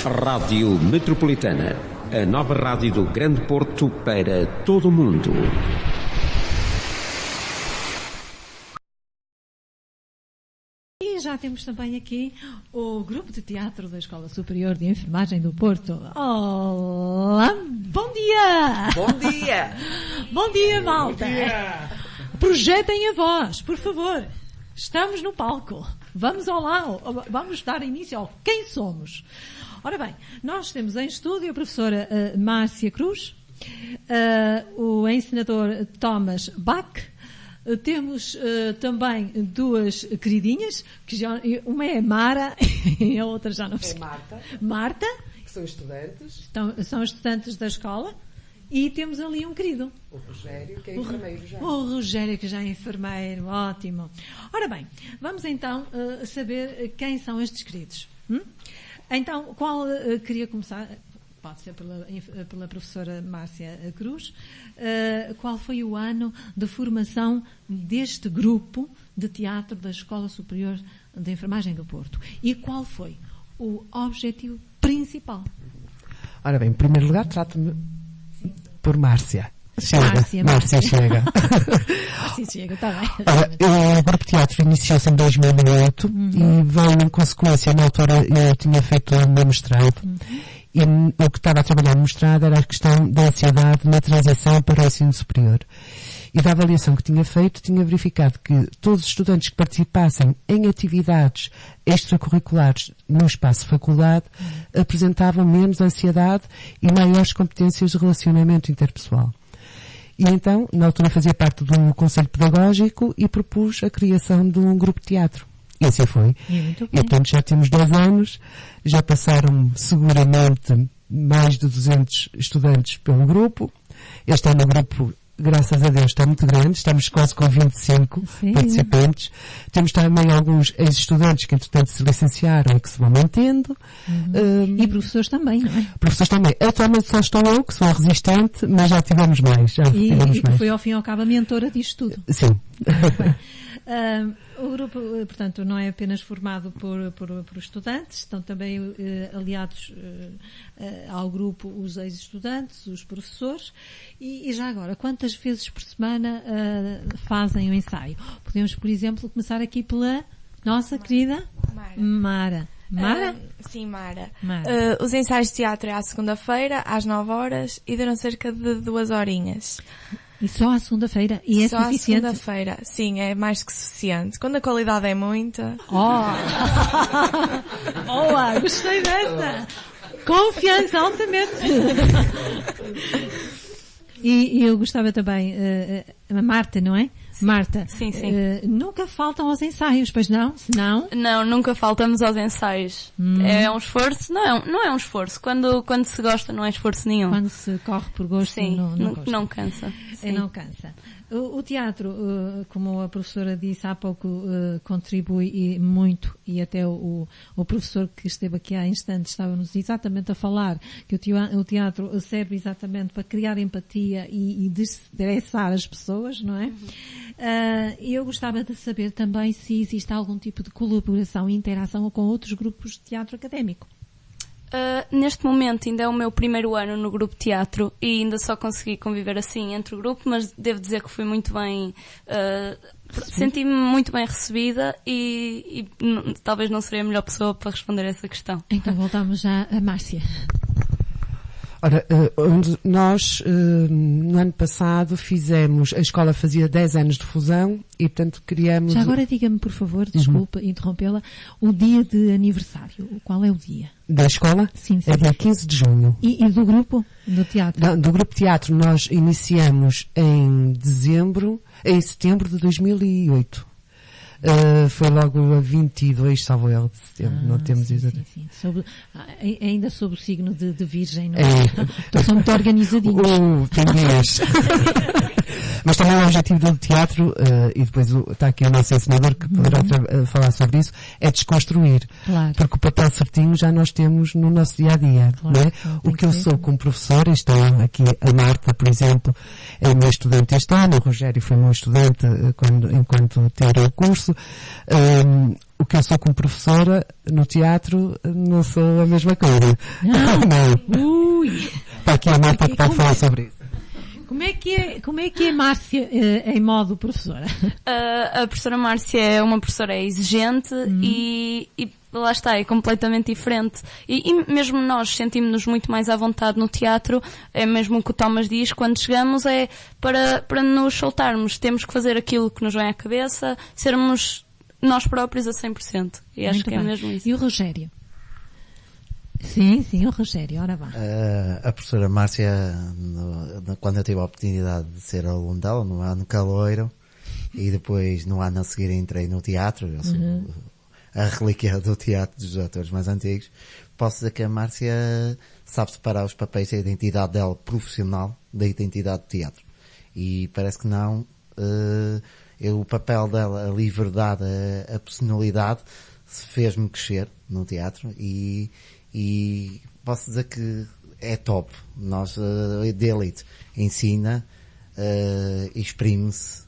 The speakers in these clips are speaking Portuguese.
Rádio Metropolitana, a nova rádio do Grande Porto para todo o mundo. E já temos também aqui o Grupo de Teatro da Escola Superior de Enfermagem do Porto. Olá, bom dia! Bom dia! Bom dia, malta! Bom dia. Projetem a voz, por favor. Estamos no palco. Vamos vamos dar início ao Quem Somos. Ora bem, nós temos em estúdio a professora Márcia Cruz, o encenador Thomas Bach. Temos também duas queridinhas, uma é Mara e a outra já não sei. É Marta. Que são estudantes. São estudantes da escola. E temos ali um querido. O Rogério, que é enfermeiro já. O Rogério, que já é enfermeiro. Ótimo. Ora bem, vamos então saber quem são estes queridos. Então, queria começar... Pode ser pela professora Márcia Cruz. Qual foi o ano de formação deste grupo de teatro da Escola Superior de Enfermagem do Porto? E qual foi o objetivo principal? Ora bem, em primeiro lugar, trato-me por Márcia. Márcia chega. Márcia chega, está bem. O grupo de teatro iniciou-se em 2008 e veio em consequência, na altura eu tinha feito o meu mestrado. E o que estava a trabalhar no mestrado era a questão da ansiedade na transição para o ensino superior. E da avaliação que tinha feito, tinha verificado que todos os estudantes que participassem em atividades extracurriculares no espaço faculdade apresentavam menos ansiedade e maiores competências de relacionamento interpessoal. E então, na altura fazia parte do Conselho Pedagógico e propus a criação de um grupo de teatro. E assim foi. E portanto já temos 10 anos, já passaram seguramente mais de 200 estudantes pelo grupo. Este ano o grupo, graças a Deus, está muito grande, estamos quase com 25 participantes. Temos também alguns ex-estudantes que entretanto se licenciaram e que se vão mantendo. E professores também, não é? Professores também. Atualmente só estou eu, que sou a resistente, mas já tivemos mais. E que foi ao fim e ao cabo a mentora disto tudo. Sim. O grupo, portanto, não é apenas formado por estudantes, estão também aliados ao grupo os ex-estudantes, os professores. E já agora, quantas vezes por semana fazem o ensaio? Podemos, por exemplo, começar aqui pela nossa querida Mara. Mara? Sim, Mara. Os ensaios de teatro é à segunda-feira, às 9 horas, e duram cerca de 2 horinhas. E só à segunda-feira? E é só suficiente? Só à segunda-feira, sim, é mais que suficiente. Quando a qualidade é muita... Boa, gostei dessa! Confiança, altamente! E eu gostava também, a Marta, não é? Marta, sim. Nunca faltam aos ensaios, pois não? Senão... Não, nunca faltamos aos ensaios. É um esforço? Não é um esforço. Quando se gosta, não é esforço nenhum. Quando se corre por gosto, sim, não cansa. Sim. Não cansa. O teatro, como a professora disse há pouco, contribui muito, e até o professor que esteve aqui há instantes estava-nos exatamente a falar que o teatro serve exatamente para criar empatia e destressar as pessoas, não é? E eu gostava de saber também se existe algum tipo de colaboração e interação com outros grupos de teatro académico. Neste momento ainda é o meu primeiro ano no grupo de teatro e ainda só consegui conviver assim entre o grupo, mas devo dizer que fui muito bem, senti-me muito bem recebida e talvez não seria a melhor pessoa para responder a essa questão. Então voltamos já a Márcia. Ora, nós no ano passado a escola fazia 10 anos de fusão e portanto criamos... Já agora diga-me por favor, desculpa interrompê-la, o dia de aniversário, qual é o dia? Da escola? Sim. É dia 15 de junho. E do grupo? Do teatro? Não, do grupo de teatro nós iniciamos em setembro de 2008. Foi logo a 22, salvo erro, de setembro, não temos exatamente. Sim. Ainda sob o signo de Virgem, não é? Então são muito organizadinhos. Tem dias. Mas também o objetivo do teatro, e depois está aqui o nosso ensinador que poderá falar sobre isso, é desconstruir. Claro. Porque o papel certinho já nós temos no nosso dia-a-dia. Claro, não é? O que eu sou como professora, estão aqui a Marta, por exemplo, é meu estudante este ano, o Rogério foi meu estudante enquanto tirou o curso, isso, o que eu sou como professora no teatro não sou a mesma coisa. Não. Ui. Está aqui a Marta que está a falar sobre isso. Como é que é Márcia em modo professora? A professora Márcia é uma professora exigente e lá está, é completamente diferente. E mesmo nós sentimos-nos muito mais à vontade no teatro, é mesmo o que o Thomas diz, quando chegamos é para nos soltarmos, temos que fazer aquilo que nos vem à cabeça, sermos nós próprios a 100%. E acho que é mesmo isso. E o Rogério? Sim, o Rogério, ora bem. A professora Márcia, quando eu tive a oportunidade de ser aluno dela, no ano caloiro, e depois no ano a seguir entrei no teatro, eu sou a relíquia do teatro dos atores mais antigos, posso dizer que a Márcia sabe separar os papéis da identidade dela profissional da identidade do teatro. E parece que não, o papel dela, a liberdade, a personalidade, fez-me crescer no teatro e posso dizer que é top. Nós, de elite, ensina, exprime-se,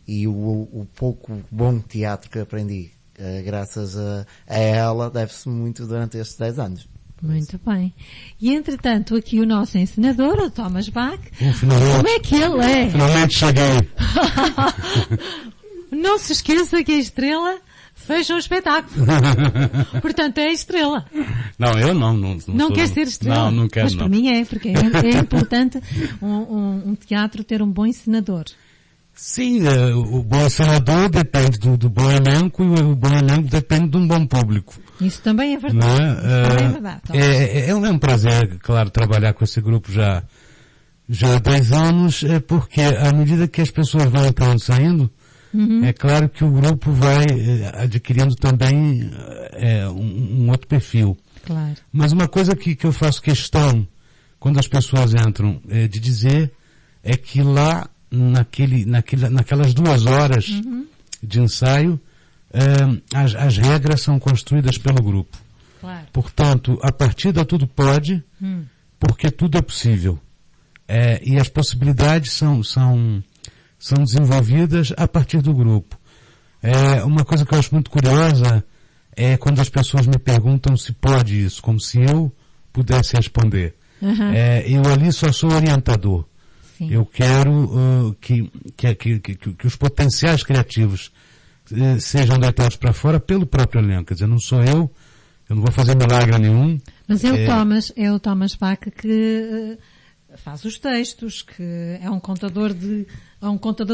e o pouco bom teatro que aprendi, graças a ela, deve-se muito durante estes 10 anos. Muito bem. E entretanto, aqui o nosso encenador, o Thomas Bach, como é que ele é? Finalmente cheguei. Não se esqueça que a estrela fecha o espetáculo. Portanto, é a estrela. Não, eu não. Não quer ser estrela? Não quero. Mas para mim é, porque é importante um teatro ter um bom encenador. Sim, o bom encenador depende do bom elenco, e o bom elenco depende de um bom público. Isso também é verdade. Também é verdade. É um prazer, claro, trabalhar com esse grupo já há 10 anos, porque à medida que as pessoas vão entrando e saindo, é claro que o grupo vai adquirindo também um outro perfil. Claro. Mas uma coisa que eu faço questão, quando as pessoas entram, de dizer, é que lá, naquelas 2 horas de ensaio, as regras são construídas pelo grupo. Claro. Portanto, a partida tudo pode, porque tudo é possível. E as possibilidades são desenvolvidas a partir do grupo. Uma coisa que eu acho muito curiosa é quando as pessoas me perguntam se pode isso, como se eu pudesse responder. Eu ali só sou orientador. Sim. Eu quero que os potenciais criativos sejam deitados para fora pelo próprio elenco. Quer dizer, não sou eu não vou fazer milagre nenhum. Mas é o Thomas Bach que faz os textos, que é um contador de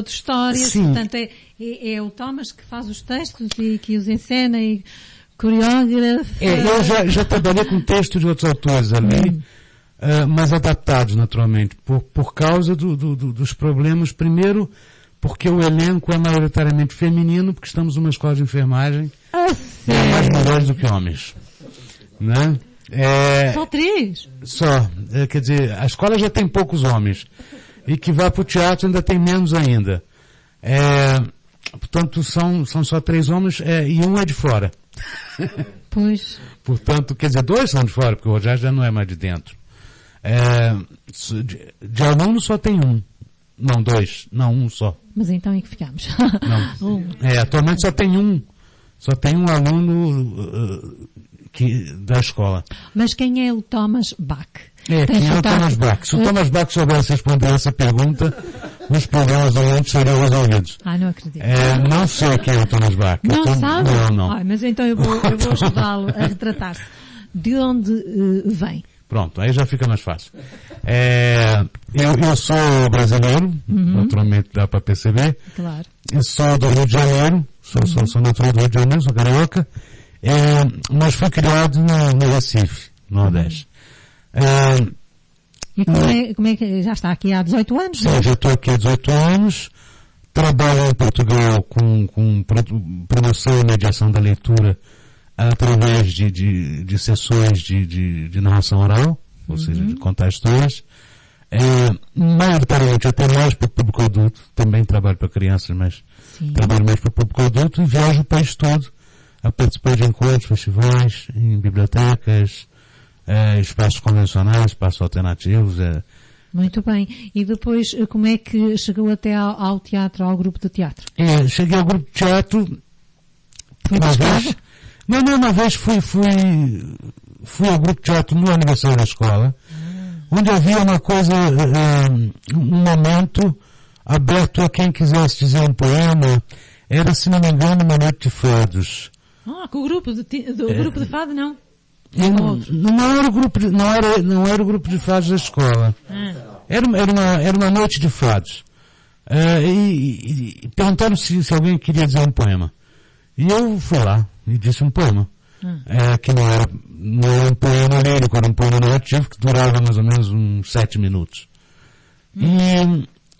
histórias. Sim. Portanto, é o Thomas que faz os textos e que os encena e coreógrafo. Eu já trabalhei com textos de outros autores ali, mas adaptados naturalmente, por causa dos problemas. Primeiro, porque o elenco é maioritariamente feminino, porque estamos numa escola de enfermagem, mais mulheres do que homens, né? Só 3? Só. Quer dizer, a escola já tem poucos homens. E que vai para o teatro ainda tem menos ainda. Portanto, são só 3 homens e um é de fora. Pois. Portanto, quer dizer, 2 são de fora, porque o Rogério já não é mais de dentro. De aluno só tem 1. Não, 2. Não, 1 só. Mas então em que ficamos? Não. Atualmente só tem 1. Só tem um aluno da escola. Mas quem é o Thomas Bach? Quem é o Thomas Bach? Se o Thomas Bach soubesse responder essa pergunta, os problemas do mundo seriam resolvidos. Não acredito. Não sei quem é o Thomas Bach. Não sabe? Não. Mas então eu vou ajudá-lo a retratar-se. De onde vem? Pronto, aí já fica mais fácil. Eu sou brasileiro, naturalmente dá para perceber. Claro. Eu sou do Rio de Janeiro, sou natural do Rio de Janeiro, sou carioca. Mas fui criado no Recife, no Nordeste. E como é que já está aqui há 18 anos? Sim, já estou aqui há 18 anos. Trabalho em Portugal com promoção e mediação da leitura através de sessões de narração oral, ou seja, de contar histórias. Maioritariamente até mais para o público adulto. Também trabalho para crianças, mas trabalho mais para o público adulto e viajo o país todo a participar de encontros, festivais, em bibliotecas, espaços convencionais, espaços alternativos. Muito bem. E depois, como é que chegou até ao teatro, ao grupo de teatro? Cheguei ao grupo de teatro Uma vez fui ao grupo de teatro no aniversário da escola, onde havia uma coisa, um momento aberto a quem quisesse dizer um poema. Era, se não me engano, uma noite de fados. Com o grupo grupo de fado, não? Não era o grupo de fados da escola. Era uma noite de fados. E perguntaram se alguém queria dizer um poema. E eu fui lá e disse um poema. Que não era um poema lírico, era um poema narrativo que durava mais ou menos uns 7 minutos.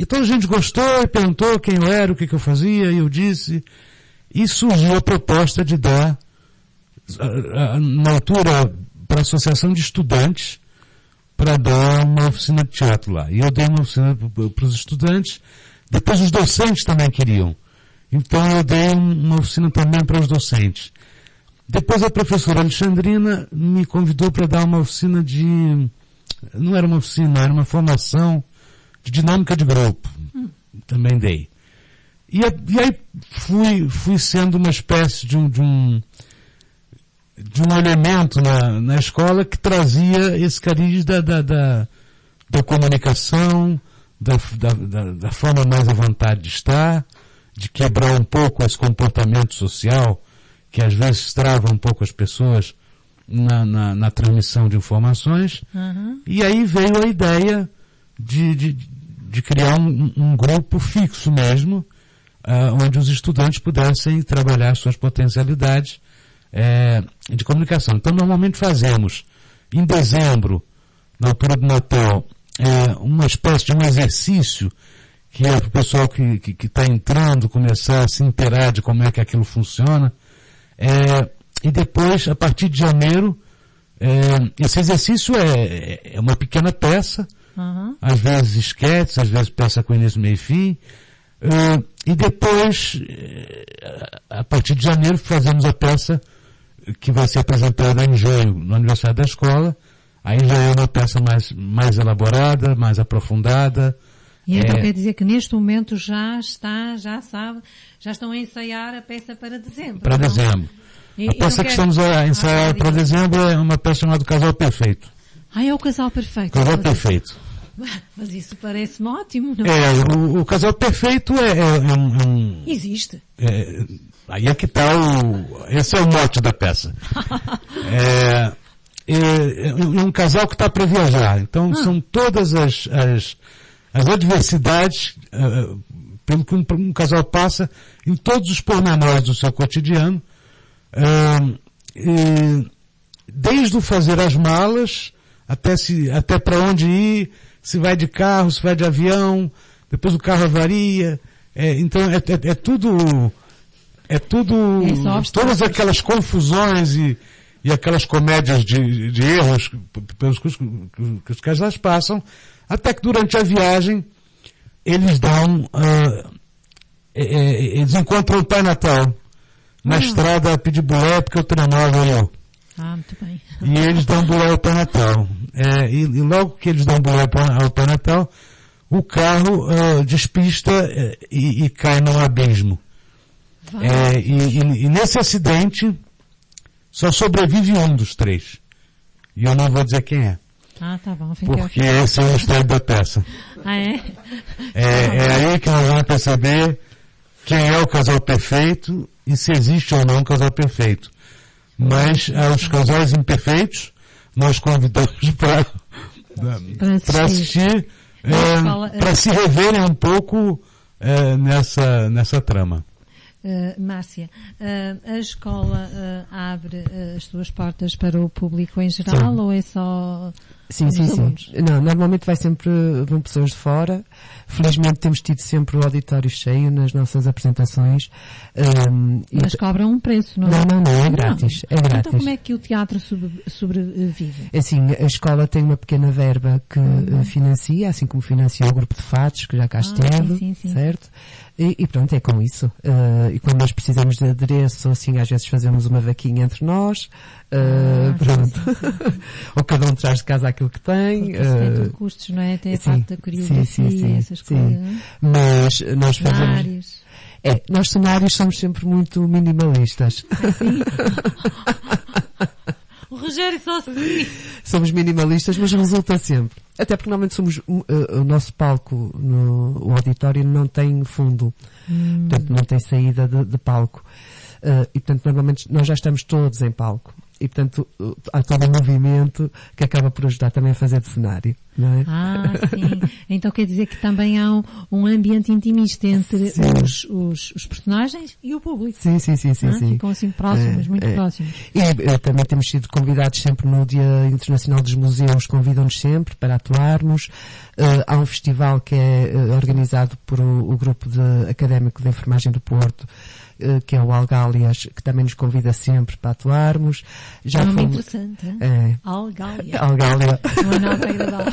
E toda a gente gostou e perguntou quem eu era, o que eu fazia, e eu disse. E surgiu a proposta de dar, na altura, para a Associação de Estudantes, para dar uma oficina de teatro lá. E eu dei uma oficina para os estudantes, depois os docentes também queriam. Então eu dei uma oficina também para os docentes. Depois a professora Alexandrina me convidou para dar uma oficina não era uma oficina, era uma formação de dinâmica de grupo. Também dei. E aí fui sendo uma espécie de um elemento na escola que trazia esse cariz da comunicação, da forma mais à vontade de estar, de quebrar um pouco esse comportamento social que às vezes trava um pouco as pessoas na transmissão de informações. E aí veio a ideia de criar um grupo fixo mesmo, onde os estudantes pudessem trabalhar suas potencialidades de comunicação. Então, normalmente fazemos, em dezembro, na altura do Natal, uma espécie de um exercício que é para o pessoal que está entrando começar a se inteirar de como é que aquilo funciona. E depois, a partir de janeiro, esse exercício é uma pequena peça, às vezes esquetes, às vezes peça com início, meio e fim. E depois, a partir de janeiro, fazemos a peça que vai ser apresentada em junho, no aniversário da escola. Aí já é uma peça mais elaborada, mais aprofundada. E então quer dizer que neste momento já estão a ensaiar a peça para dezembro. Para dezembro. A peça que estamos a ensaiar para dezembro é uma peça chamada Casal Perfeito. É o Casal Perfeito. Casal Perfeito. Mas isso parece-me ótimo, não? O Casal Perfeito é um... Existe. Aí é que está esse é o mote da peça. É um casal que está para viajar. Então são todas as adversidades pelo que um casal passa em todos os pormenores do seu cotidiano, desde o fazer as malas até para onde ir, se vai de carro, se vai de avião, depois o carro avaria. Então é tudo todas aquelas confusões e aquelas comédias de erros pelos que os casais passam, até que durante a viagem eles eles encontram o Pai Natal na estrada a pedir bulé porque o telemóvel ganhou. Muito bem. E eles dão bulé ao Pai Natal. E logo que eles dão bulé ao Pai Natal, o carro despista e cai num abismo. E nesse acidente só sobrevive um dos 3. E eu não vou dizer quem é. Tá bom. Porque esse é o mistério da peça. É aí que nós vamos perceber quem é o casal perfeito e se existe ou não um casal perfeito. Mas aos casais imperfeitos nós convidamos para assistir, para se reverem um pouco nessa trama. Márcia, a escola abre as suas portas para o público em geral? Sim. Ou é só sim. Não, normalmente vão pessoas de fora. Felizmente temos tido sempre o auditório cheio nas nossas apresentações. Mas cobram um preço, não é? Não, é grátis. É grátis. Então como é que o teatro sobrevive? Assim, a escola tem uma pequena verba que financia, assim como financia o grupo de fados, que já cá esteve, sim. certo? E pronto, é com isso. E quando nós precisamos de adereço, assim, às vezes fazemos uma vaquinha entre nós. Pronto. Ou cada um traz de casa aquilo que tem. Tem custos, não é? Tem a parte da coreografia, essas coisas. Mas nós fazemos... Nós cenários somos sempre muito minimalistas. Sim. O Rogério só assim. Somos minimalistas, mas resulta sempre. Até porque normalmente somos, o nosso palco, o auditório não tem fundo. Portanto, não tem saída de palco. E portanto, normalmente nós já estamos todos em palco. E portanto, há todo um movimento que acaba por ajudar também a fazer de cenário, não é? Sim. Então quer dizer que também há um ambiente intimista entre os personagens e o público. Sim. Ficam assim próximos, muito próximos. E também temos sido convidados sempre no Dia Internacional dos Museus, convidam-nos sempre para atuarmos. Há um festival que é organizado por o grupo académico de enfermagem do Porto, que é o Algálias, que também nos convida sempre para atuarmmos. Já nome fomos... interessante, hein? Algália. Algália. Não é nada agradável.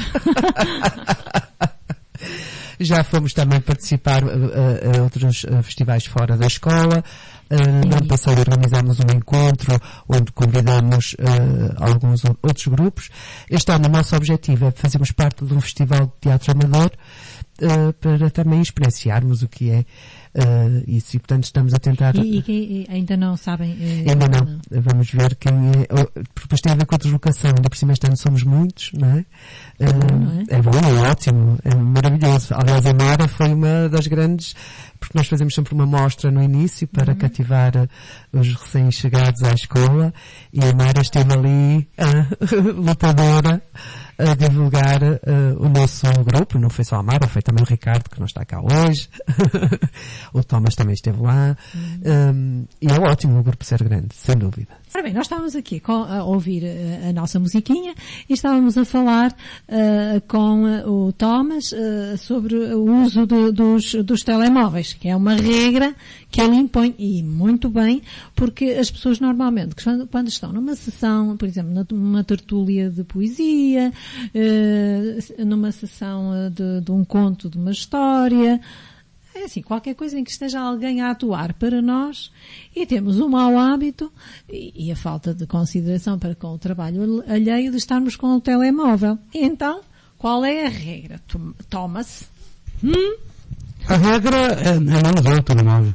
Já fomos também participar a outros festivais fora da escola. No ano passado organizámos um encontro onde convidamos alguns outros grupos. Este ano o nosso objetivo é fazermos parte de um festival de teatro amador para também experienciarmos o que é isso, e portanto estamos a tentar... E ainda não sabem? Ainda não. Vamos ver quem é... Depois tem a ver com a deslocação. Ainda por cima este ano somos muitos, não é? É bom, é ótimo, é maravilhoso. Aliás, a Mara foi uma das grandes... Porque nós fazemos sempre uma mostra no início para cativar os recém-chegados à escola, e a Mara esteve ali, lutadora, a divulgar o nosso grupo. Não foi só a Mara, foi também o Ricardo, que não está cá hoje. O Thomas também esteve lá. E é ótimo o grupo ser grande, sem dúvida. Ora bem, nós estávamos aqui a ouvir a nossa musiquinha e estávamos a falar com o Thomas sobre o uso dos telemóveis, que é uma regra que ele impõe, e muito bem, porque as pessoas normalmente, quando estão numa sessão, por exemplo, numa tertúlia de poesia, numa sessão de um conto, de uma história, assim, qualquer coisa em que esteja alguém a atuar para nós, e temos o mau hábito e a falta de consideração para com o trabalho alheio de estarmos com o telemóvel. E então, qual é a regra, Thomas? A regra é não usar o telemóvel.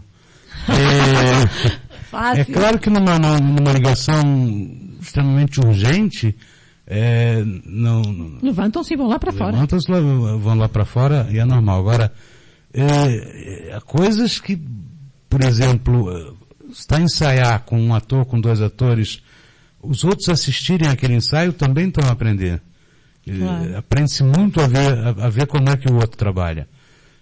É claro que numa ligação extremamente urgente, levantam-se e vão lá para fora. Levantam-se, vão lá para fora, e é normal. Agora, há coisas que, por exemplo, está a ensaiar com um ator, com 2 atores, os outros assistirem aquele ensaio também estão a aprender. Claro. Aprende-se muito a ver como é que o outro trabalha.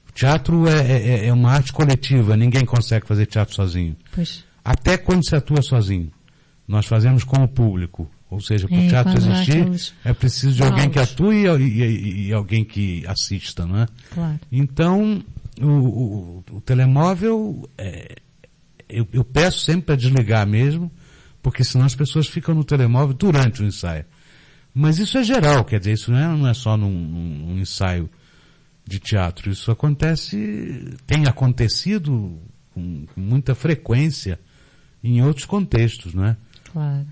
O teatro é uma arte coletiva, ninguém consegue fazer teatro sozinho. Pois. Até quando se atua sozinho. Nós fazemos com o público. Ou seja, para o teatro existir, é preciso de alguém que atue e alguém que assista, não é? Claro. Então, o telemóvel, eu peço sempre para desligar mesmo, porque senão as pessoas ficam no telemóvel durante o ensaio. Mas isso é geral, quer dizer, isso não é só num ensaio de teatro. Isso tem acontecido com muita frequência em outros contextos, não é? Claro.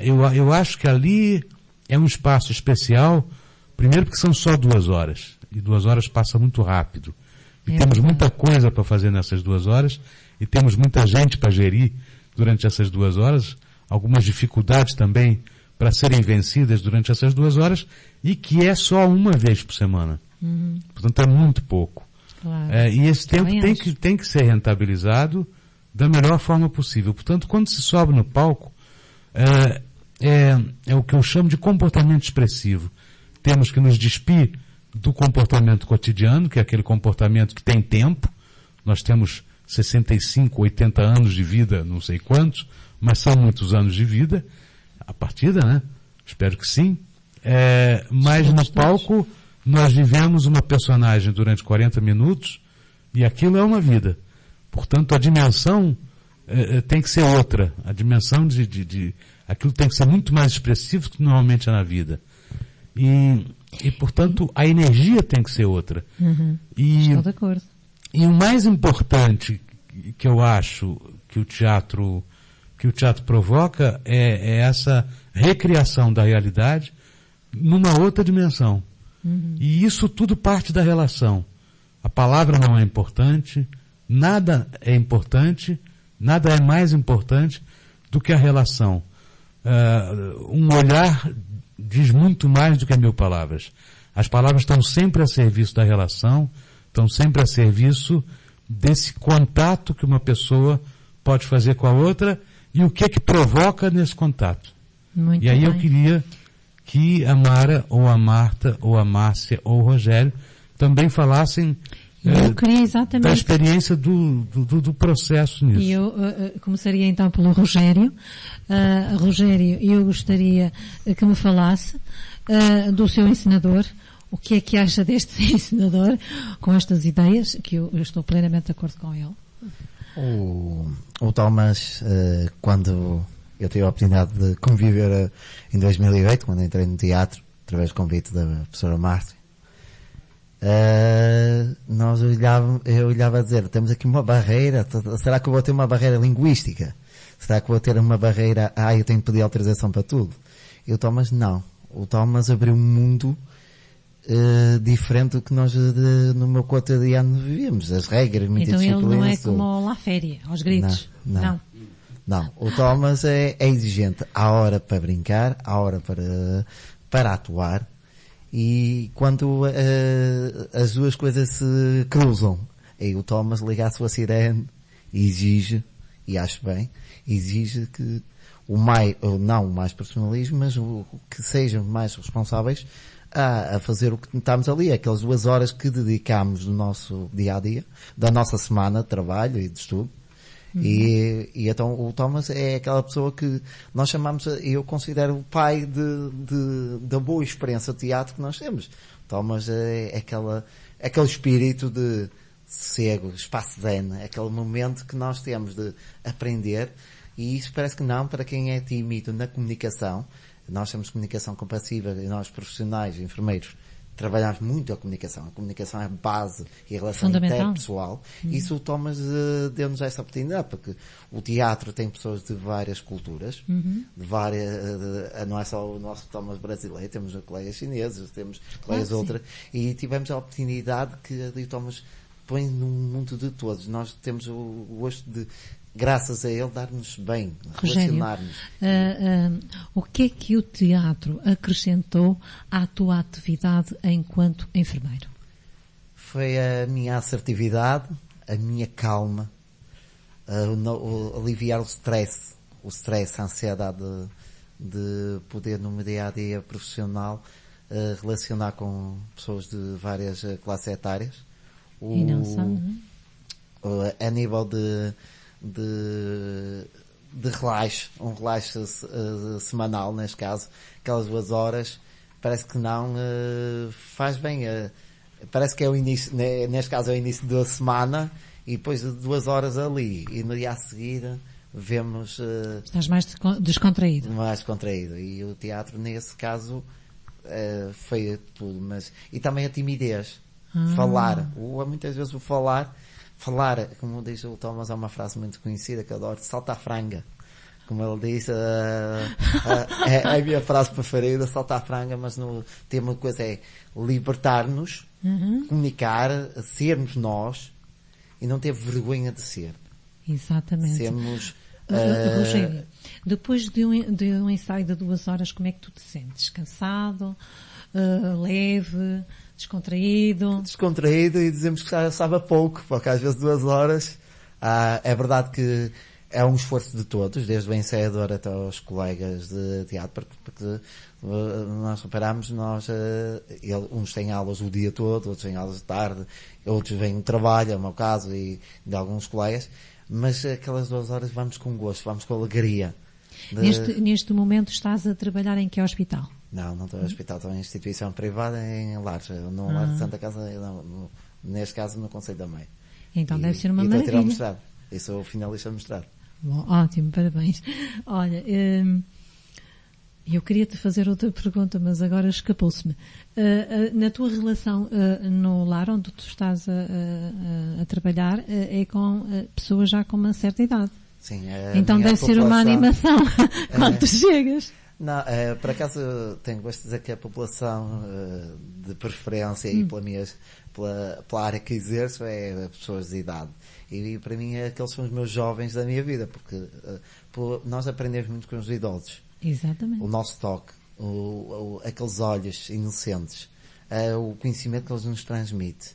Eu acho que ali é um espaço especial, primeiro porque são só 2 horas, e 2 horas passa muito rápido. E temos muita coisa para fazer nessas 2 horas, e temos muita gente para gerir durante essas 2 horas, algumas dificuldades também para serem vencidas durante essas 2 horas, e que é só uma vez por semana. Portanto, é muito pouco. Claro. E esse tempo tem que ser rentabilizado da melhor forma possível. Portanto, quando se sobe no palco, é o que eu chamo de comportamento expressivo. Temos que nos despir do comportamento cotidiano, que é aquele comportamento que tem tempo. Nós temos 65, 80 anos de vida, não sei quantos, mas são muitos anos de vida. A partida, né? Espero que sim. Mas no palco, nós vivemos uma personagem durante 40 minutos e aquilo é uma vida. Portanto, a dimensão tem que ser outra. A dimensão aquilo tem que ser muito mais expressivo do que normalmente é na vida. E portanto, a energia tem que ser outra. Estou de acordo. E o mais importante que eu acho que o teatro provoca é essa recriação da realidade numa outra dimensão. E isso tudo parte da relação. A palavra não é importante, nada é importante, nada é mais importante do que a relação. Um olhar diz muito mais do que 1000 palavras. As palavras estão sempre a serviço da relação, estão sempre a serviço desse contato que uma pessoa pode fazer com a outra e o que é que provoca nesse contato. Muito e aí bem. eu queria que a Mara, ou a Marta, ou a Márcia, ou o Rogério também falassem Eu queria exatamente... da experiência do processo nisso. E eu começaria então pelo Rogério. Rogério, eu gostaria que me falasse do seu ensinador. O que é que acha deste ensinador com estas ideias, que eu estou plenamente de acordo com ele? O Thomas, quando eu tive a oportunidade de conviver em 2008, quando entrei no teatro, através do convite da professora Márcia, eu olhava a dizer, temos aqui uma barreira, será que eu vou ter uma barreira linguística? Será que vou ter uma barreira, eu tenho que pedir autorização para tudo? E o Thomas não. O Thomas abriu um mundo diferente do que nós no meu cotidiano vivíamos. As regras, muitas então disciplinas. Ele não é como lá féria, aos gritos. Não. O Thomas é exigente. Há hora para brincar, há hora para atuar. E quando as duas coisas se cruzam, aí o Thomas liga a sua sirene e exige, e acho bem, exige que não o mais profissionalismo, mas que sejam mais responsáveis a fazer o que estamos ali, aquelas 2 horas que dedicamos do nosso dia-a-dia, da nossa semana de trabalho e de estudo. E então o Thomas é aquela pessoa que nós chamamos, eu considero o pai da boa experiência de teatro que nós temos. O Thomas é aquele espírito de sossego, espaço zen, aquele momento que nós temos de aprender, e isso parece que não, para quem é tímido na comunicação. Nós temos comunicação compassiva e nós profissionais, enfermeiros, trabalhamos muito a comunicação é a base e a relação interpessoal. Isso o Thomas deu-nos essa oportunidade, porque o teatro tem pessoas de várias culturas, de várias, não é só o nosso Thomas brasileiro, temos colegas chineses, temos colegas outras, e tivemos a oportunidade que o Thomas põe no mundo de todos. Nós temos o gosto de, graças a ele, dar-nos bem, relacionar-nos. O que é que o teatro acrescentou à tua atividade enquanto enfermeiro? Foi a minha assertividade, a minha calma, aliviar o stress, a ansiedade de poder no meu dia-a-dia profissional relacionar com pessoas de várias classes etárias. E não são, a nível de relaxo, um relaxo semanal, neste caso, aquelas 2 horas, parece que não faz bem, parece que é o início, neste caso é o início da semana, e depois de 2 horas ali, e no dia a seguir vemos... Estás mais descontraído. Mais contraído, e o teatro nesse caso foi tudo, e também a timidez, falar, muitas vezes o falar, como diz o Thomas, é uma frase muito conhecida que eu adoro, salta a franga. Como ele diz, é a minha frase preferida, salta a franga, mas tem uma coisa, é libertar-nos, comunicar, sermos nós e não ter vergonha de ser. Exatamente. Sermos... Rogério, depois de um ensaio de 2 horas, como é que tu te sentes? Cansado? Leve? Descontraído? Descontraído, e dizemos que já sabe a pouco, porque às vezes 2 horas, é verdade que é um esforço de todos, desde o ensaiador até aos colegas de teatro, porque nós reparamos, uns têm aulas o dia todo, outros têm aulas de tarde, outros vêm no trabalho, é o meu caso, e de alguns colegas, mas aquelas 2 horas vamos com gosto, vamos com alegria. Neste momento estás a trabalhar em que hospital? Não estou no hospital, estou em instituição privada em Lares, no Lar de Santa Casa, neste caso no Conselho da Mãe. Então deve ser uma maravilha. Estou a tirar o mestrado, e sou finalista do mestrado. Bom, ótimo, parabéns. Olha, eu queria te fazer outra pergunta, mas agora escapou-se-me. Na tua relação no lar onde tu estás a trabalhar, é com pessoas já com uma certa idade. Sim. Então deve ser uma animação quando tu chegas. Não, por acaso tenho gosto de dizer que a população de preferência e pela área que exerço é pessoas de idade. E para mim aqueles são os meus jovens da minha vida, porque nós aprendemos muito com os idosos. Exatamente. O nosso toque, aqueles olhos inocentes, o conhecimento que eles nos transmitem,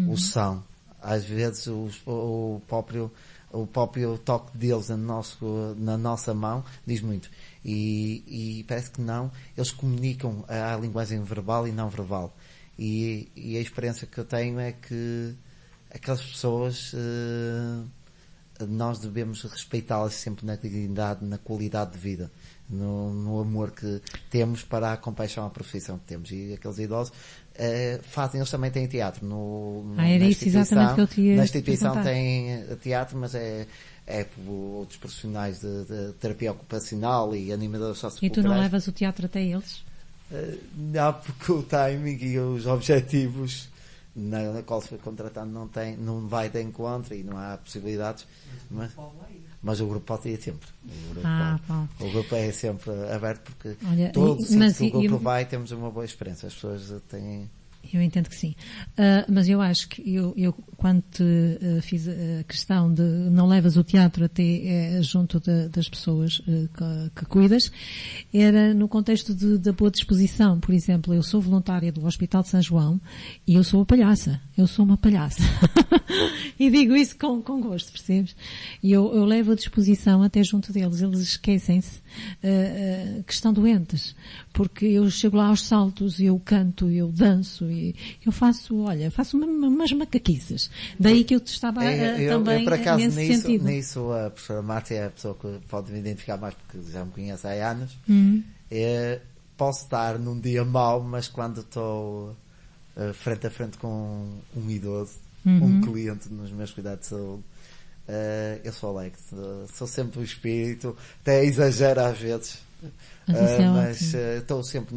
o som, às vezes o próprio toque deles na nossa mão diz muito. E parece que não, eles comunicam a linguagem verbal e não verbal. E a experiência que eu tenho é que aquelas pessoas, nós devemos respeitá-las sempre na dignidade, na qualidade de vida, no amor que temos para a compaixão à profissão que temos. E aqueles idosos eles também têm teatro. Era isso exatamente que eu tinha. Na instituição tem teatro, mas é por outros profissionais de terapia ocupacional e animadores socioculturais. E tu não levas o teatro até eles? Não, porque o timing e os objetivos na qual se foi contratado não vai de encontro e não há possibilidades, mas o grupo pode ir sempre. O grupo é sempre aberto, porque todo sempre que o grupo vai, temos uma boa experiência. As pessoas têm... Eu entendo que sim. Mas eu acho que eu quando fiz a questão de não levas o teatro até junto das pessoas que cuidas, era no contexto da boa disposição. Por exemplo, eu sou voluntária do Hospital de São João e eu sou a palhaça. Eu sou uma palhaça. E digo isso com gosto, percebes? E eu levo a disposição até junto deles. Eles esquecem-se que estão doentes. Porque eu chego lá aos saltos, eu canto, eu danço, e eu faço umas macaquices. Daí que eu te estava também por acaso, nesse sentido. Nisso a professora Márcia é a pessoa que pode me identificar mais, porque já me conhece há anos. Posso estar num dia mau, mas quando estou frente a frente com um idoso, um cliente nos meus cuidados de saúde, eu sou alegre, sou sempre o espírito, até exagero às vezes. Mas estou sempre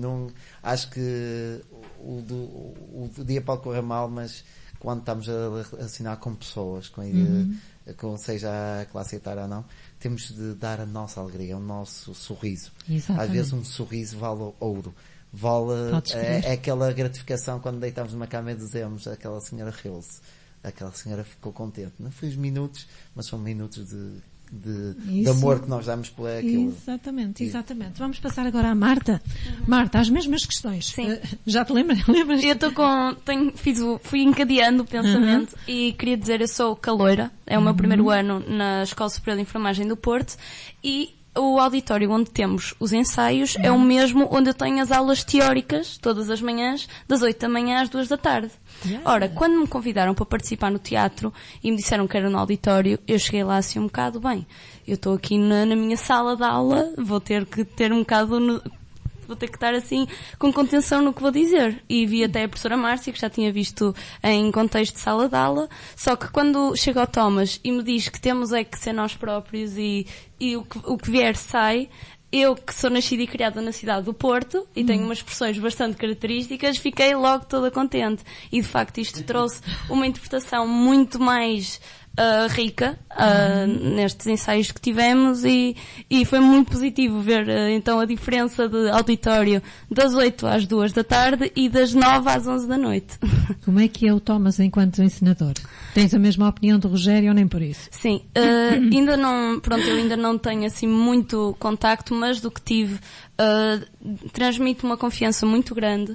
acho que o dia pode correr mal, mas quando estamos a assinar com pessoas, com seja a classe etária ou não, temos de dar a nossa alegria, o nosso sorriso. Exatamente. Às vezes um sorriso vale ouro, é aquela gratificação quando deitamos numa cama e dizemos aquela senhora riu-se, aquela senhora ficou contente. Não foi os minutos, mas são minutos de amor que nós damos por aquilo. Exatamente. Vamos passar agora à Marta. Marta, as mesmas questões. Sim. Já te lembras? Eu fui encadeando o pensamento e queria dizer, eu sou caloira, é o meu primeiro ano na Escola Superior de Enfermagem do Porto e o auditório onde temos os ensaios é o mesmo onde eu tenho as aulas teóricas todas as manhãs, das 8 da manhã às 2 da tarde. Ora, quando me convidaram para participar no teatro e me disseram que era no auditório, eu cheguei lá assim um bocado, eu estou aqui na minha sala de aula, vou ter que estar assim com contenção no que vou dizer. E vi até a professora Márcia, que já tinha visto em contexto de sala de aula, só que quando chega ao Thomas e me diz que temos que ser nós próprios e o que vier sai, eu que sou nascida e criada na cidade do Porto e tenho umas expressões bastante características, fiquei logo toda contente. E de facto isto trouxe uma interpretação muito mais rica nestes ensaios que tivemos e foi muito positivo ver então a diferença de auditório das 8 às 2 da tarde e das 9 às 11 da noite. Como é que é o Thomas enquanto ensinador? Tens a mesma opinião do Rogério ou nem por isso? Sim, eu ainda não tenho assim muito contacto, mas do que tive transmite uma confiança muito grande.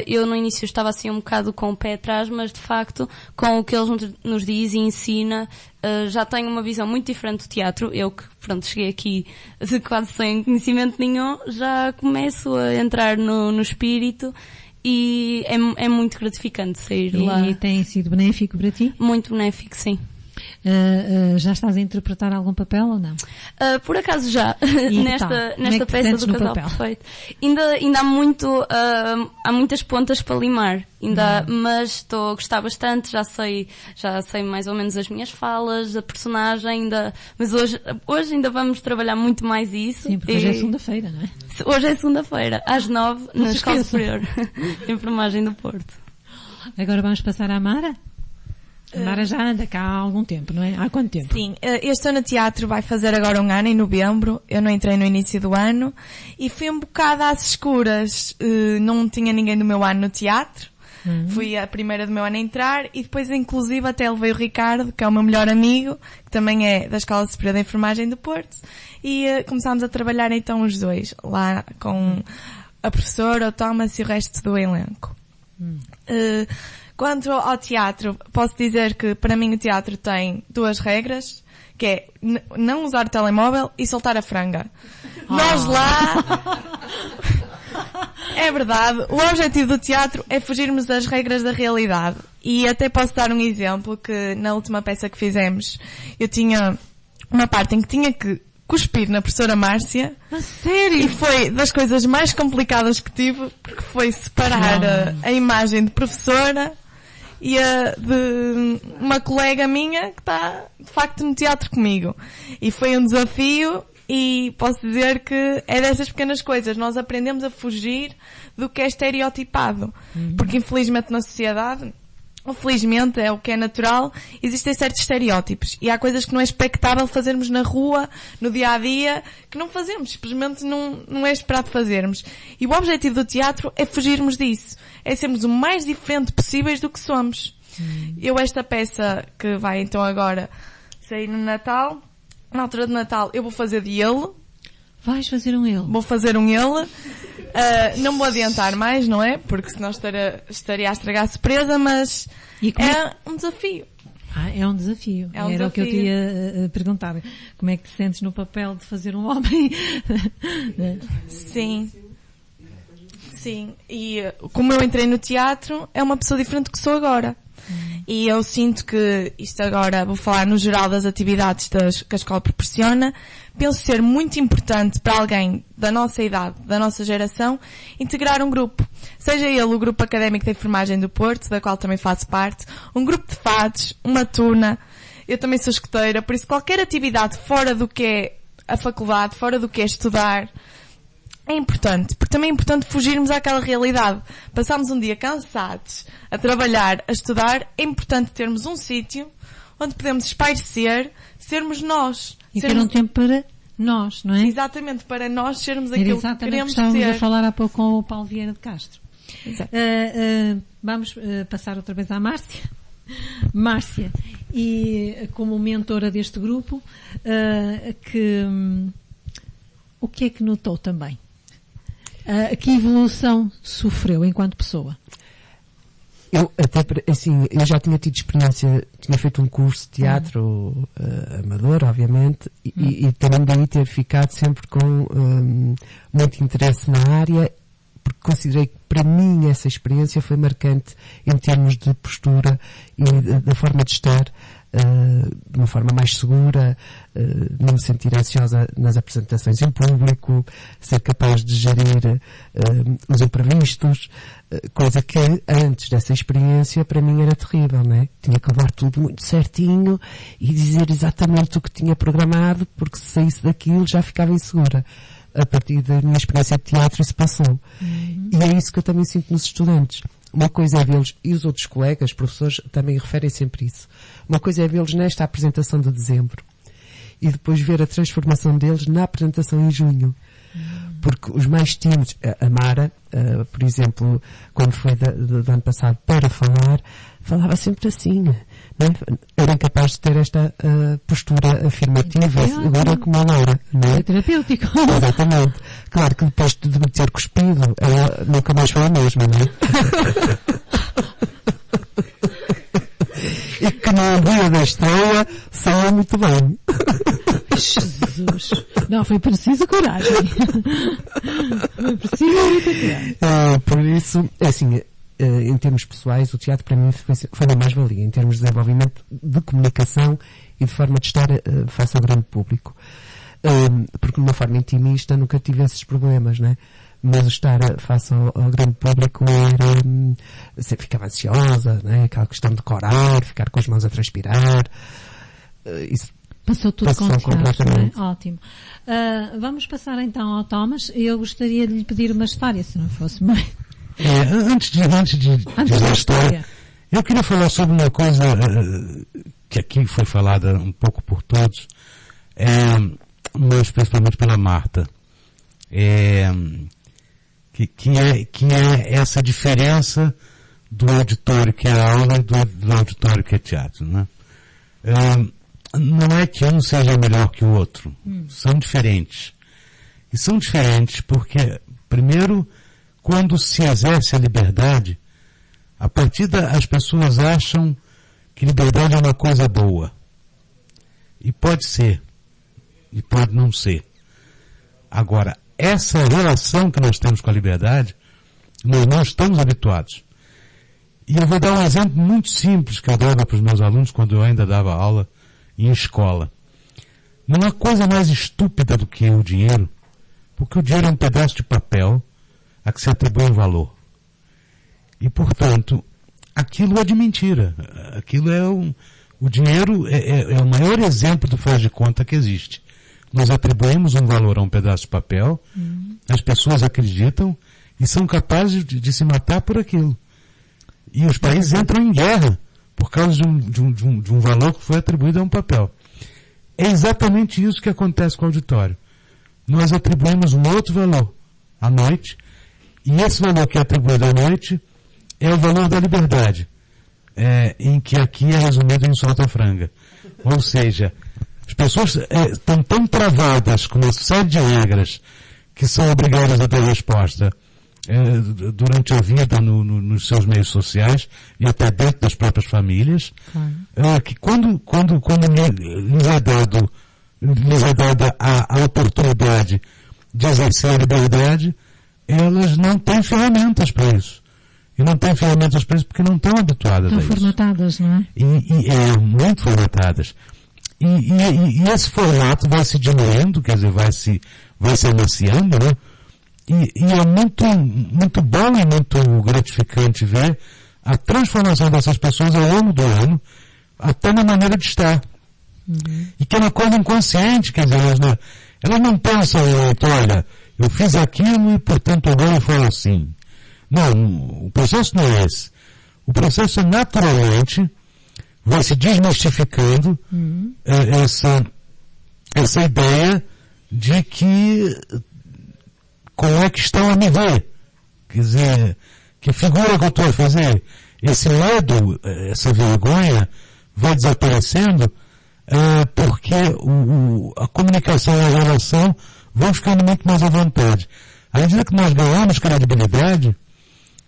Eu no início estava assim um bocado com o pé atrás, mas de facto com o que ele nos diz e ensina, já tenho uma visão muito diferente do teatro. Eu que cheguei aqui quase sem conhecimento nenhum, já começo a entrar no espírito e é muito gratificante sair lá. E tem sido benéfico para ti? Muito benéfico, sim. Já estás a interpretar algum papel ou não? Por acaso já, nesta peça do Casal Perfeito. Ainda há muitas pontas para limar, mas estou a gostar bastante, já sei mais ou menos as minhas falas, a personagem, mas hoje ainda vamos trabalhar muito mais isso. Sim, porque hoje é segunda-feira, não é? Hoje é segunda-feira, às 9, na Escola Superior de Enfermagem do Porto. Agora vamos passar à Mara? A Mara já anda cá há algum tempo, não é? Há quanto tempo? Sim, eu estou no teatro, vai fazer agora um ano, em novembro. Eu não entrei no início do ano e fui um bocado às escuras. Não tinha ninguém do meu ano no teatro. Fui a primeira do meu ano a entrar e depois, inclusive, até levei o Ricardo, que é o meu melhor amigo, que também é da Escola Superior de Enfermagem do Porto, e começámos a trabalhar então os dois, lá com a professora, o Thomas e o resto do elenco. Quanto ao teatro, posso dizer que para mim o teatro tem 2 regras, que é não usar o telemóvel e soltar a franga. Nós lá... É verdade, o objetivo do teatro é fugirmos das regras da realidade. E até posso dar um exemplo, que na última peça que fizemos, eu tinha uma parte em que tinha que cuspir na professora Márcia. A sério? E foi das coisas mais complicadas que tive, porque foi separar a imagem de professora e a de uma colega minha que está, de facto, no teatro comigo. E foi um desafio e posso dizer que é dessas pequenas coisas. Nós aprendemos a fugir do que é estereotipado. Porque, infelizmente, na sociedade, ou felizmente, é o que é natural, existem certos estereótipos. E há coisas que não é expectável fazermos na rua, no dia-a-dia, que não fazemos. Simplesmente não é esperado fazermos. E o objetivo do teatro é fugirmos disso. É sermos o mais diferente possíveis do que somos. Eu, esta peça que vai então agora sair no Natal, na altura de Natal, eu vou fazer de ele. Vais fazer um ele? Vou fazer um ele. Não vou adiantar mais, não é? Porque senão estaria a estragar a surpresa, mas é um desafio. É um desafio. É um Era desafio. o que eu te ia perguntar. Como é que te sentes no papel de fazer um homem? Sim. Sim. E como eu entrei no teatro, é uma pessoa diferente do que sou agora. E eu sinto que, isto agora vou falar no geral das atividades que a escola proporciona, penso ser muito importante para alguém da nossa idade, da nossa geração, integrar um grupo. Seja ele o Grupo Académico de Enfermagem do Porto, da qual também faço parte, um grupo de fados, uma tuna. Eu também sou escoteira, por isso qualquer atividade fora do que é a faculdade, fora do que é estudar, é importante, porque também é importante fugirmos àquela realidade. Passarmos um dia cansados a trabalhar, a estudar, é importante termos um sítio onde podemos espairecer, sermos nós. E ter um tempo para nós, não é? Exatamente, para nós sermos aquilo que queremos ser. Estávamos a falar há pouco com o Paulo Vieira de Castro. Exato. Vamos passar outra vez à Márcia. Márcia, e como mentora deste grupo, o que é que notou também? Que evolução sofreu enquanto pessoa? Eu já tinha tido experiência, tinha feito um curso de teatro amador, obviamente, e também daí ter ficado sempre com muito interesse na área, porque considerei que para mim essa experiência foi marcante em termos de postura e da forma de estar, de uma forma mais segura, não me sentir ansiosa nas apresentações em público, ser capaz de gerir os imprevistos, coisa que antes dessa experiência para mim era terrível, não é? Tinha que levar tudo muito certinho e dizer exatamente o que tinha programado, porque se saísse daquilo já ficava insegura. A partir da minha experiência de teatro isso passou. E é isso que eu também sinto nos estudantes. Uma coisa é vê-los, e os outros colegas, professores, também referem sempre isso. Uma coisa é vê-los nesta apresentação de dezembro e depois ver a transformação deles na apresentação em junho. Porque os mais tímidos, a Mara, por exemplo, quando foi do ano passado para falar, falava sempre assim, não é? Era incapaz de ter esta postura afirmativa, agora como a Laura, não é? É terapêutico. Exatamente. Claro que depois de me ter cuspido, ela nunca mais foi a mesma, não é? E que no dia da estreia saiu muito bem. Jesus. Não, foi preciso coragem. Foi preciso muita coragem. Por isso, assim, em termos pessoais, o teatro para mim foi uma mais-valia, em termos de desenvolvimento de comunicação e de forma de estar face ao grande público. Porque de uma forma intimista nunca tive esses problemas, não é? Mas estar face ao grande público era, ficava ansiosa, não é? Aquela questão de corar, ficar com as mãos a transpirar, isso passou tudo com teatro, não é? Ótimo. Vamos passar então ao Thomas. Eu gostaria de lhe pedir uma história, se não fosse mãe. Antes de dizer a história, Eu queria falar sobre uma coisa que aqui foi falada um pouco por todos, mas principalmente pela Marta, que é essa diferença do auditório que é aula e do auditório que é teatro, né? Não é que um seja melhor que o outro, são diferentes. E são diferentes porque, primeiro, quando se exerce a liberdade, a partir as pessoas acham que liberdade é uma coisa boa. E pode ser, e pode não ser. Agora, essa relação que nós temos com a liberdade, nós não estamos habituados. E eu vou dar um exemplo muito simples que eu dava para os meus alunos quando eu ainda dava aula em escola. Não há coisa mais estúpida do que o dinheiro, porque o dinheiro é um pedaço de papel a que se atribui um valor. E, portanto, aquilo é de mentira. Aquilo o dinheiro é o maior exemplo do faz de conta que existe. Nós atribuímos um valor a um pedaço de papel, as pessoas acreditam e são capazes de se matar por aquilo. E os países entram em guerra por causa de um valor que foi atribuído a um papel. É exatamente isso que acontece com o auditório. Nós atribuímos um outro valor à noite, e esse valor que é atribuído à noite é o valor da liberdade, em que aqui é resumido em solta franga. Ou seja, as pessoas estão tão travadas com uma série de regras que são obrigadas a dar resposta durante a vida nos seus meios sociais e até dentro das próprias famílias, que quando lhes é dada a oportunidade de exercer a liberdade, elas não têm ferramentas para isso. E não têm ferramentas para isso porque não estão habituadas a isso. Estão formatadas, não é? Muito formatadas. E esse formato vai se diminuindo, quer dizer, vai se amaciando, né? E é muito bom e muito gratificante ver a transformação dessas pessoas ao longo do ano, até na maneira de estar. E que é uma coisa inconsciente, quer dizer, elas não pensam muito, olha, eu fiz aquilo e, portanto, agora eu falo assim. Não, o processo não é esse. O processo é naturalmente, vai se desmistificando essa ideia de que como é que estão a me ver. Quer dizer, que figura que eu estou a fazer? Esse medo, essa vergonha vai desaparecendo porque a comunicação e a relação vão ficando muito mais à vontade. À medida que nós ganhamos credibilidade,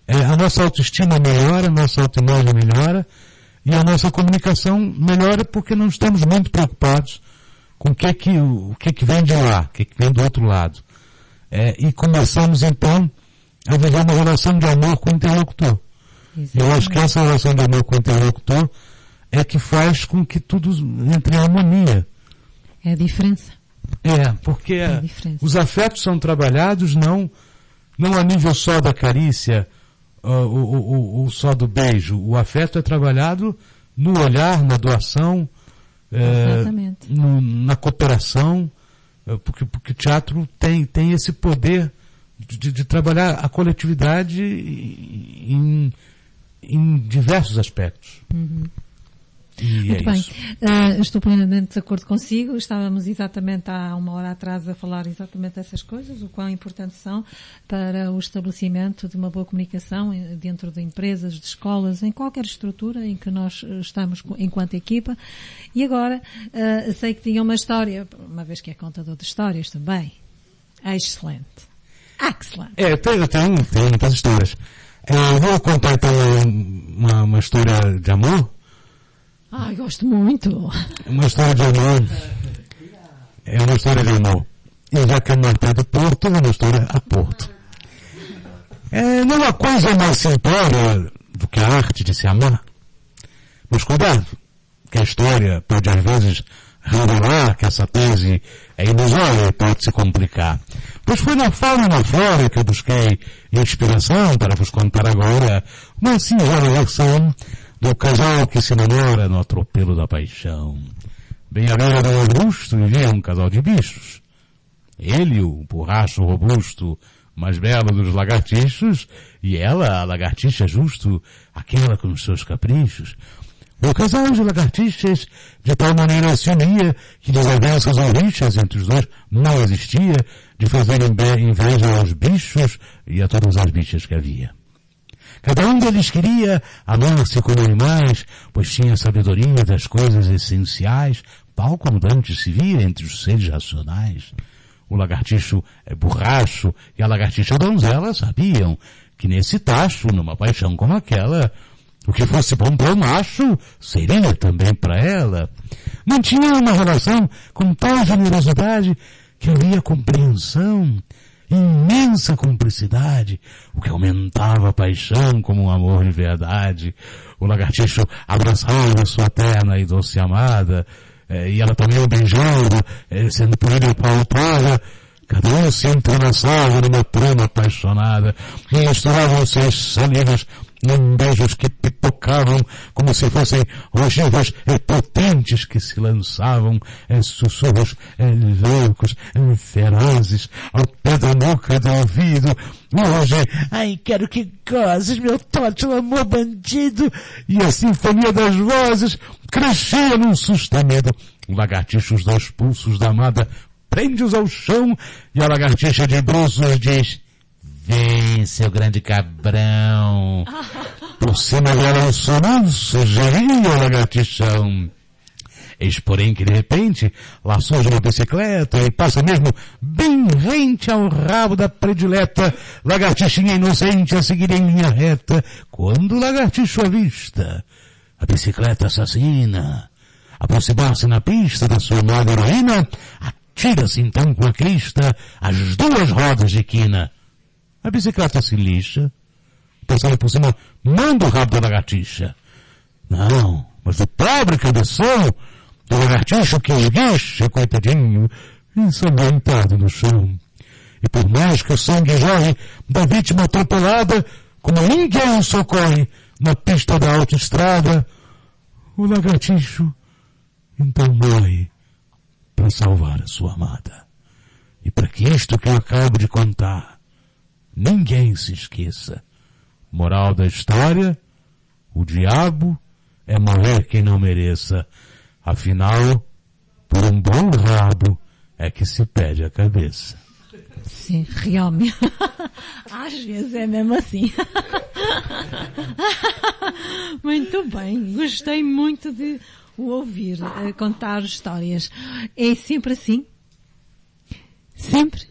a nossa autoestima melhora, a nossa autoimagem melhora e a nossa comunicação melhora porque não estamos muito preocupados com o que vem de lá, o que vem do outro lado. E começamos então a viver uma relação de amor com o interlocutor. Exatamente. Eu acho que essa relação de amor com o interlocutor é que faz com que tudo entre em harmonia. É a diferença. Porque os afetos são trabalhados não a nível só da carícia ou só do beijo. O afeto é trabalhado no olhar, na doação, na cooperação, porque o teatro tem esse poder de trabalhar a coletividade em diversos aspectos. Muito bem. Estou plenamente de acordo consigo. Estávamos exatamente há uma hora atrás a falar exatamente dessas coisas, o quão importantes são para o estabelecimento de uma boa comunicação dentro de empresas, de escolas, em qualquer estrutura em que nós estamos enquanto equipa. E agora, sei que tinha uma história, uma vez que é contador de histórias também. Excelente. Excellent. Eu tenho muitas histórias. Vou contar então uma história de amor. Gosto muito. Uma história de amor. É uma história de amor. E já que a Marta é de Porto, é uma história a Porto. Não há coisa mais simplória do que a arte de se amar. Mas cuidado, que a história pode às vezes revelar que essa tese é ilusória e pode se complicar. Pois foi na fauna e na flora que eu busquei inspiração para vos contar agora uma singela versão do casal que se namora no atropelo da paixão. Bem à beira do arbusto vivia um casal de bichos. Ele, o borracho robusto, mais bela dos lagartixos, e ela, a lagartixa justo, aquela com os seus caprichos. O casal de lagartixas de tal maneira se unia que desavenças ou rixas entre os dois não existia, de fazer inveja aos bichos e a todas as bichas que havia. Cada um deles queria amar-se como animais, pois tinha sabedoria das coisas essenciais, tal como antes se via entre os seres racionais. O lagartixo borracho e a lagartixa donzela sabiam que nesse tacho, numa paixão como aquela, o que fosse bom para o macho, seria também para ela. Mantinham uma relação com tal generosidade que havia compreensão, imensa cumplicidade, o que aumentava a paixão como um amor de verdade. O lagartixo abraçava sua terna e doce amada, e ela também o beijava, sendo por ele palpada. Cada um se entrelaçava numa trama apaixonada, e misturavam-se as salivas em beijos que pipocavam como se fossem ogivas potentes que se lançavam em sussurros loucos, ferozes, ao pé da nuca e do ouvido. Hoje, ai, quero que gozes, meu tótil amor bandido. E a sinfonia das vozes crescia num susto-medo. O lagartixo, os dois pulsos da amada, prende-os ao chão, e a lagartixa de bruços diz: vem, seu grande cabrão. Por cima dela um sonanço geria o lagartixão. Eis, porém, que de repente lá surge uma bicicleta e passa mesmo bem rente ao rabo da predileta, lagartixinha inocente a seguir em linha reta. Quando o lagartixo avista a bicicleta assassina aproximar-se na pista da sua amada heroína, atira-se então com a crista as duas rodas de quina. A bicicleta se lixa, passando por cima, manda o rabo da lagartixa. Não, mas o pobre cabeção do lagartixo que esguicha, coitadinho, ensanguentado no chão. E por mais que o sangue jorre da vítima atropelada, como ninguém socorre na pista da autoestrada, o lagartixo então morre para salvar a sua amada. E para que isto que eu acabo de contar ninguém se esqueça. Moral da história: o diabo é morrer quem não mereça. Afinal, por um bom rabo é que se perde a cabeça. Sim, realmente. Às vezes é mesmo assim. Muito bem. Gostei muito de o ouvir contar histórias. É sempre assim? Sempre?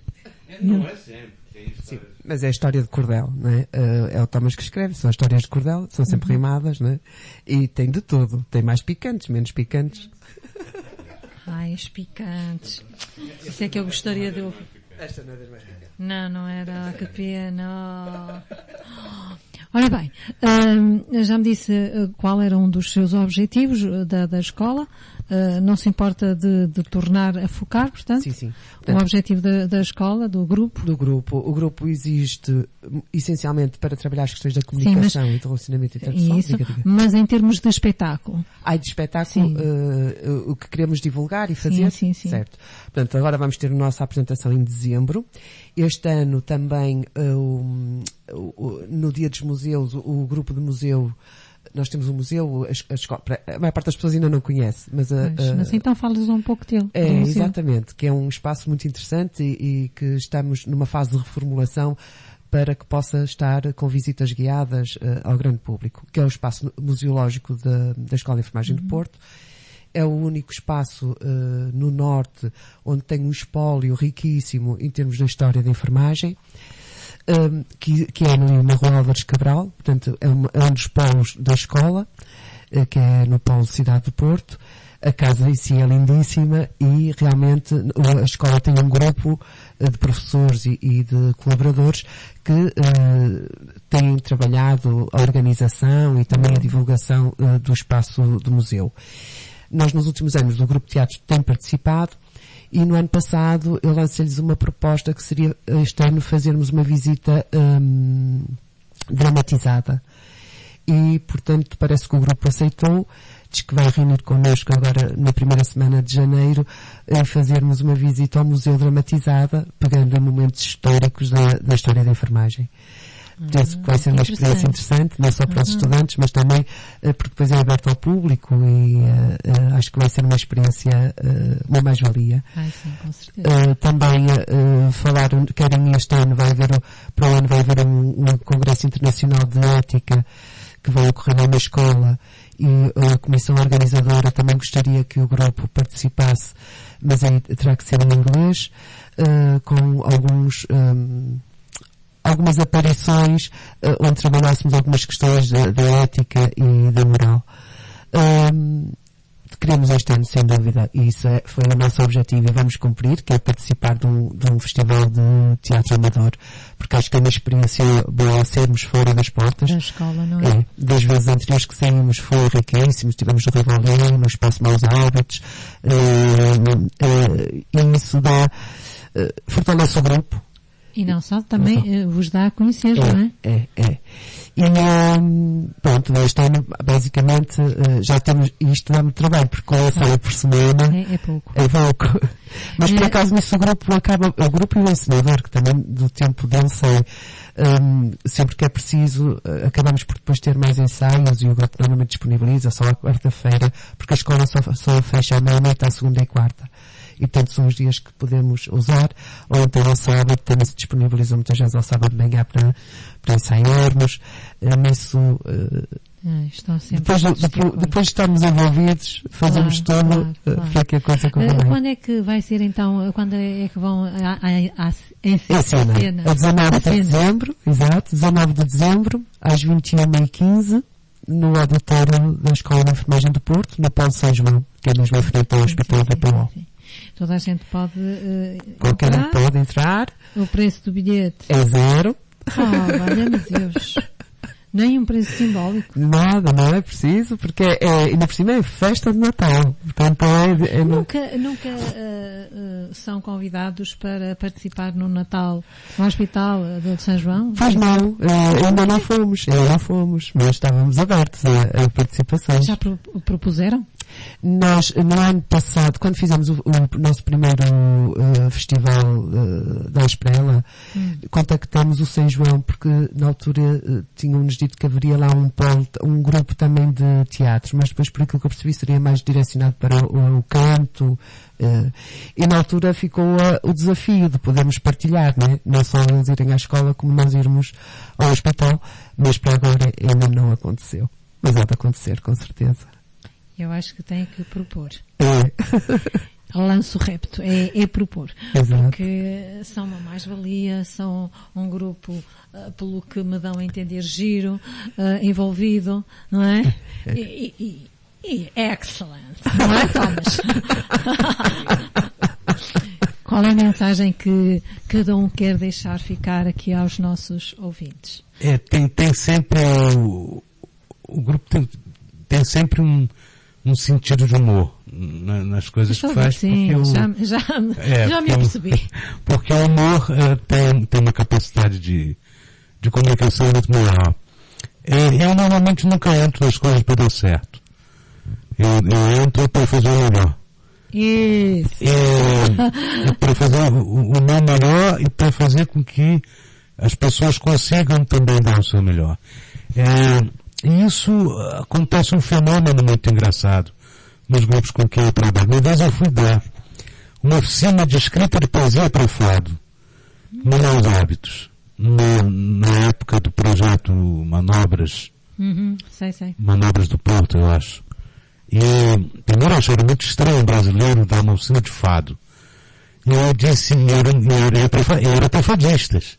Não é sempre. Sim, mas é a história de cordel, não é? É o Thomas que escreve, são as histórias de cordel, são sempre rimadas, não é? E tem de tudo, tem mais picantes, menos picantes. Ai, os picantes. Isso é que eu gostaria de ouvir. Esta não é das mais picantes. Não, não era, que pena. Ora bem, já me disse qual era um dos seus objetivos da escola. Não se importa de tornar a focar, portanto? Sim, sim. O objetivo da escola, do grupo? Do grupo. O grupo existe essencialmente para trabalhar as questões da comunicação e do relacionamento interpessoal. Isso, mas em termos de espetáculo? De espetáculo, o que queremos divulgar e fazer. Sim. Certo. Portanto, agora vamos ter a nossa apresentação em dezembro. Este ano também, no Dia dos Museus, o grupo de museu, nós temos um museu, a escola, a maior parte das pessoas ainda não conhece, mas então falas um pouco dele. Exatamente, que é um espaço muito interessante e que estamos numa fase de reformulação para que possa estar com visitas guiadas ao grande público, que é o espaço museológico da Escola de Enfermagem de Porto. É o único espaço no norte onde tem um espólio riquíssimo em termos da história da enfermagem. Que é na Rua Álvares Cabral, portanto é um dos polos da escola, que é no polo Cidade de Porto. A casa em si é lindíssima e realmente a escola tem um grupo de professores e de colaboradores que têm trabalhado a organização e também a divulgação do espaço do museu. Nós nos últimos anos do Grupo de Teatro tem participado. E no ano passado eu lancei-lhes uma proposta que seria este ano fazermos uma visita dramatizada. e, portanto, parece que o grupo aceitou, diz que vai reunir connosco agora na primeira semana de janeiro e fazermos uma visita ao Museu Dramatizada, pegando em momentos históricos da história da enfermagem. Penso que vai ser uma experiência interessante, não só para os estudantes, mas também porque depois é aberto ao público e acho que vai ser uma experiência, uma mais-valia. Sim, com certeza. Também querem este ano, para o ano vai haver um congresso internacional de ética que vai ocorrer numa escola e a comissão organizadora também gostaria que o grupo participasse, mas aí terá que ser em inglês, com algumas aparições onde trabalhássemos algumas questões da ética e da moral. Queremos este ano, sem dúvida, e isso foi o nosso objetivo e vamos cumprir, que é participar de um festival de teatro amador, porque acho que é uma experiência boa sermos fora das portas. Da escola, não é? Das vezes anteriores que saímos foi riquíssimo, estivemos no Rivoli, no Espaço Maus Hábitos, e isso fortalece o grupo. E não só, também vos dá a conhecer, não é? E pronto, este ano, basicamente, já temos, isto dá-me trabalho, porque com a sala por semana é pouco. É pouco. Mas por acaso nisso o grupo e o ensinador, que também do tempo dele sei, sempre que é preciso, acabamos por depois ter mais ensaios e o grupo normalmente disponibiliza só à quarta-feira, porque a escola só fecha à meia-noite, à segunda e quarta. E, portanto, são os dias que podemos usar, ou então ao sábado, também se disponibilizam muitas vezes ao sábado de manhã para ensaiarmos. Nisso, depois de estarmos envolvidos, fazemos tudo para que a coisa corra bem. Quando é que vai ser, então, quando é que vão ensinar? A 19 de dezembro, exato, 19 de dezembro, às 21h15, no auditório da Escola de Enfermagem do Porto, no Polo São João, que é mesmo em frente ao Hospital da PO. Toda a gente pode qualquer um pode entrar. O preço do bilhete é 0. Valha-me Deus. Nem um preço simbólico. Nada, não é preciso, porque ainda por cima é festa de Natal. Portanto, Nunca são convidados para participar no Natal no Hospital de São João? Pois não, ainda não fomos, mas estávamos abertos a participações. Já propuseram? Nós, no ano passado, quando fizemos o nosso primeiro festival da Esprela, contactamos o São João, porque na altura tinham-nos dito que haveria lá um grupo também de teatro, mas depois, por aquilo que eu percebi, seria mais direcionado para o canto, e na altura ficou o desafio de podermos partilhar, não só eles irem à escola como nós irmos ao hospital, mas para agora ainda não aconteceu. Mas há de acontecer, com certeza. Eu acho que tem que propor. É. Lanço o repto, é propor. Exato. Porque são uma mais-valia, são um grupo, pelo que me dão a entender, giro, envolvido, não é? E excelente, não é, Thomas? Qual é a mensagem que cada um quer deixar ficar aqui aos nossos ouvintes? Tem sempre o grupo tem sempre um sentido de humor nas coisas que faz. Sim, já me apercebi. Porque o humor tem uma capacidade de comunicação muito maior. Eu normalmente nunca entro nas coisas para dar certo. Eu entro para fazer o melhor. Isso. Para fazer o meu melhor e para fazer com que as pessoas consigam também dar o seu melhor. E isso acontece um fenômeno muito engraçado nos grupos com quem eu trabalho. Uma vez eu fui dar uma oficina de escrita de poesia para o fado, no Maus Hábitos, na época do projeto Manobras, sei. Manobras do Porto, eu acho. E primeiro eu achei muito estranho um brasileiro dar uma oficina de fado. E eu disse, eu era para fadistas.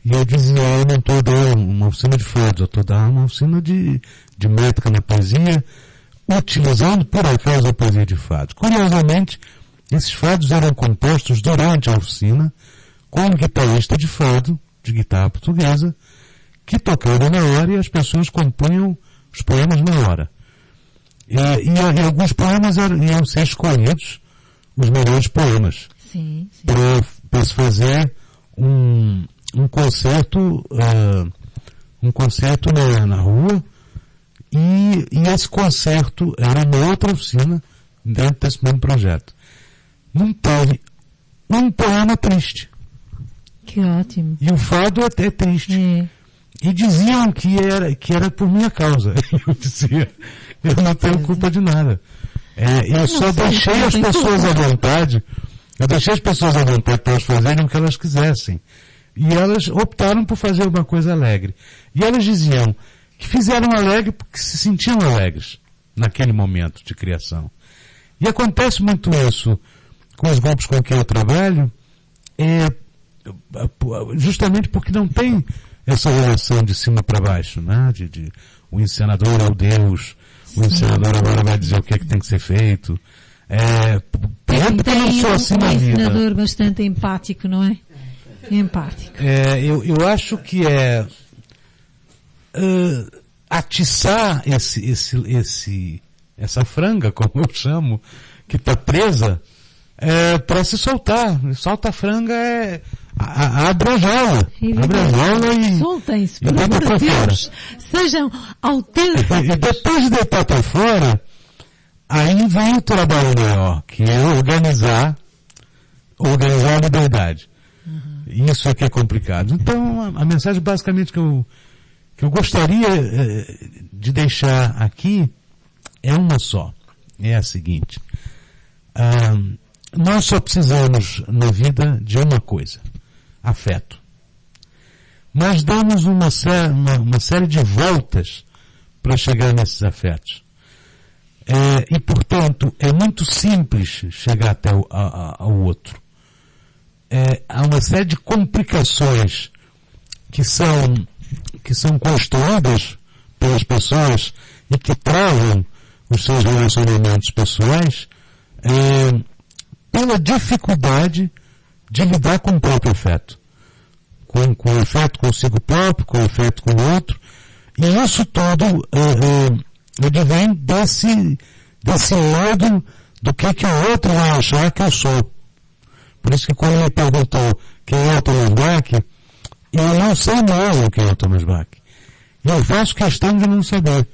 E eu dizia, eu não estou dando uma oficina de fados, eu estou dando uma oficina de métrica na poesia, utilizando por acaso a poesia de fados. Curiosamente, esses fados eram compostos durante a oficina com um guitarrista de fado, de guitarra portuguesa, que tocava na hora e as pessoas compunham os poemas na hora. E alguns poemas iam ser escolhidos, os melhores poemas, para se fazer um concerto na rua, E esse concerto era uma outra oficina dentro desse mesmo projeto. Não teve um poema triste. Que ótimo. E o fado é até triste. É. E diziam que era por minha causa. Eu dizia, eu não tenho culpa de nada. Eu só deixei as pessoas à vontade. Eu deixei as pessoas à vontade para elas fazerem o que elas quisessem. E elas optaram por fazer uma coisa alegre. E elas diziam que fizeram alegre porque se sentiam alegres naquele momento de criação. E acontece muito isso com os grupos com quem eu trabalho, justamente porque não tem essa relação de cima para baixo, né? O encenador é o Deus, o encenador agora vai dizer o que é que tem que ser feito. Porque eu não sou assim na vida. Um encenador bastante empático, não é? Empático. Eu acho que atiçar essa franga, como eu chamo, que está presa, para se soltar. Solta a franga, abre a jaula. Abre a jaula e... Soltem-se, por amor de Deus. Sejam autênticos. E depois de deitar para fora, aí vem o trabalho maior, que é organizar a liberdade. Isso é que é complicado. Então, a mensagem basicamente que eu gostaria de deixar aqui é uma só. É a seguinte. Nós só precisamos na vida de uma coisa. Afeto. Nós damos uma série de voltas para chegar nesses afetos. E, portanto, é muito simples chegar até ao outro. Há uma série de complicações que são construídas pelas pessoas e que travam os seus relacionamentos pessoais pela dificuldade de lidar com o próprio afeto. Com o afeto consigo próprio, com o afeto com o outro. E isso tudo advém desse medo do que o outro vai achar que eu sou. Por isso que quando me perguntou quem é o Thomas Bach, eu não sei mesmo quem é o Thomas Bach. E eu faço questão de não saber.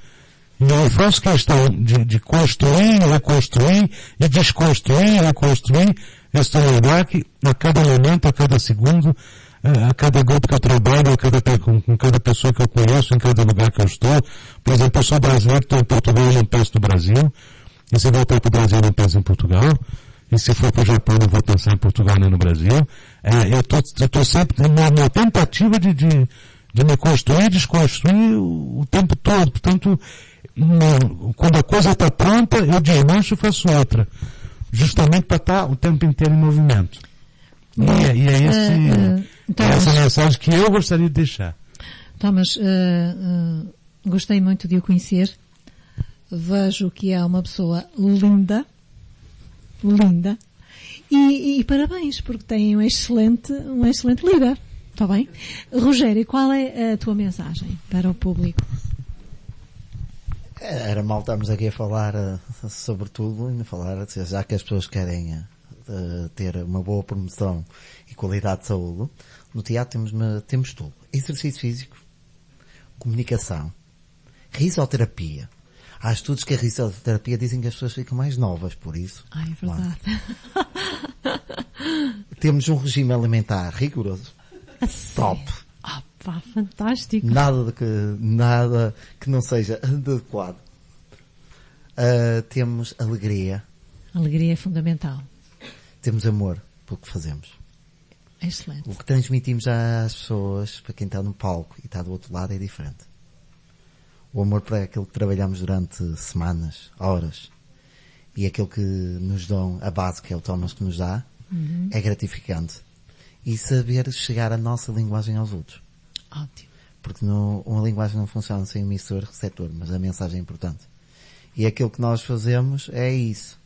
E eu faço questão de construir, reconstruir, e desconstruir, reconstruir esse Thomas Bach a cada momento, a cada segundo, a cada grupo que eu trabalho, com cada pessoa que eu conheço, em cada lugar que eu estou. Por exemplo, eu sou brasileiro, estou em Portugal, eu não penso no Brasil. E se eu voltar para o Brasil, eu não penso em Portugal. E se for para o Japão, eu vou pensar em Portugal, nem no Brasil. Eu estou sempre na tentativa de me construir e desconstruir o tempo todo. Portanto, quando a coisa está pronta, eu desmancho e faço outra. Justamente para estar o tempo inteiro em movimento. E essa mensagem que eu gostaria de deixar. Thomas, gostei muito de o conhecer. Vejo que é uma pessoa linda. E parabéns, porque tem um excelente líder. Está bem? Rogério, qual é a tua mensagem para o público? Era mal estarmos aqui a falar sobre tudo, e falar, já que as pessoas querem ter uma boa promoção e qualidade de saúde, no teatro temos tudo. Exercício físico, comunicação, risoterapia. Há estudos que a risoterapia dizem que as pessoas ficam mais novas, por isso. É verdade. Temos um regime alimentar rigoroso. Top. Fantástico. Nada que não seja adequado. Temos alegria. Alegria é fundamental. Temos amor pelo que fazemos. Excelente. O que transmitimos às pessoas, para quem está no palco e está do outro lado, é diferente. O amor para aquilo que trabalhamos durante semanas, horas, e aquilo que nos dão, a base que é o Thomas que nos dá, é gratificante. E saber chegar a nossa linguagem aos outros. Ótimo. Porque uma linguagem não funciona sem emissor e receptor, mas a mensagem é importante. E aquilo que nós fazemos é isso.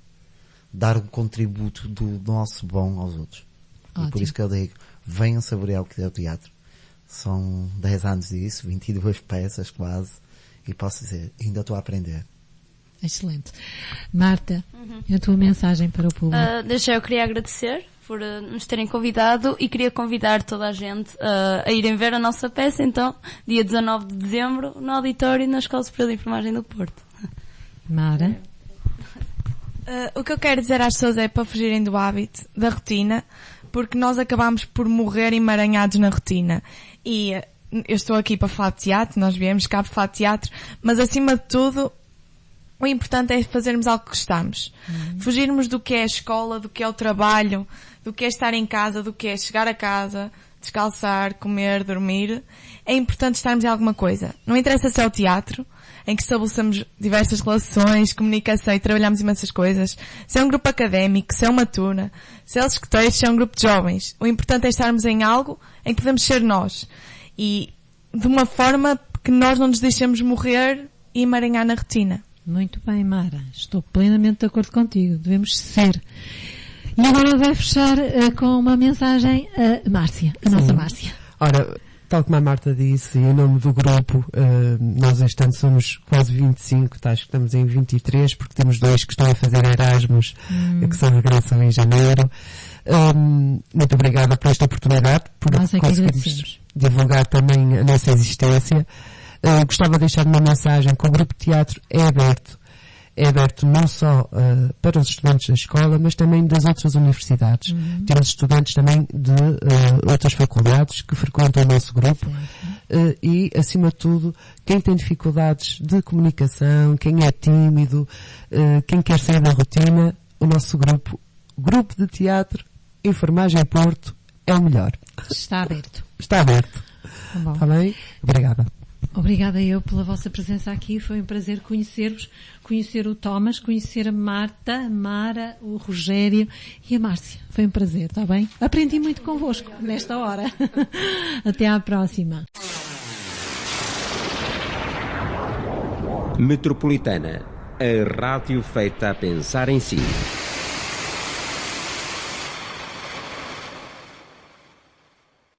Dar um contributo do nosso bom aos outros. Ótimo. E por isso que eu digo, venham saborear o que é o teatro. São 10 anos disso, 22 peças quase. E posso dizer, ainda estou a aprender. Excelente. Marta, a tua mensagem para o público? Desde já eu queria agradecer por nos terem convidado e queria convidar toda a gente a irem ver a nossa peça, então, dia 19 de dezembro, no auditório na Escola Superior de Enfermagem do Porto. Mara? O que eu quero dizer às pessoas é para fugirem do hábito, da rotina, porque nós acabamos por morrer emaranhados na rotina. E eu estou aqui para falar de teatro, nós viemos cá para falar de teatro, mas acima de tudo, o importante é fazermos algo que gostamos. Fugirmos do que é a escola, do que é o trabalho, do que é estar em casa, do que é chegar a casa, descalçar, comer, dormir. É importante estarmos em alguma coisa. Não interessa se é o teatro, em que estabelecemos diversas relações, comunicação e trabalhamos imensas coisas. Se é um grupo académico, se é uma turma, se é os escuteiros, se é um grupo de jovens. O importante é estarmos em algo em que podemos ser nós. E de uma forma que nós não nos deixemos morrer e emaranhar na rotina. Muito bem, Mara. Estou plenamente de acordo contigo. Devemos ser. E agora vai fechar com uma mensagem a Márcia, a nossa Márcia. Ora, tal como a Marta disse, em nome do grupo, nós este ano somos quase 25, acho que estamos em 23, porque temos 2 que estão a fazer Erasmus, que só regressam em janeiro. Muito obrigada por esta oportunidade, por conseguirmos divulgar também a nossa existência. Gostava de deixar uma mensagem que o grupo de teatro é aberto não só para os estudantes da escola, mas também das outras universidades. Temos estudantes também de outras faculdades que frequentam o nosso grupo e, acima de tudo, quem tem dificuldades de comunicação, quem é tímido, quem quer sair da rotina, o nosso grupo de teatro Enfermagem Porto é o melhor. Está aberto. Está aberto. Está bem? Obrigada. Obrigada eu pela vossa presença aqui. Foi um prazer conhecer-vos, conhecer o Thomas, conhecer a Marta, a Mara, o Rogério e a Márcia. Foi um prazer, está bem? Aprendi muito convosco nesta hora. Até à próxima. Metropolitana, a rádio feita a pensar em si.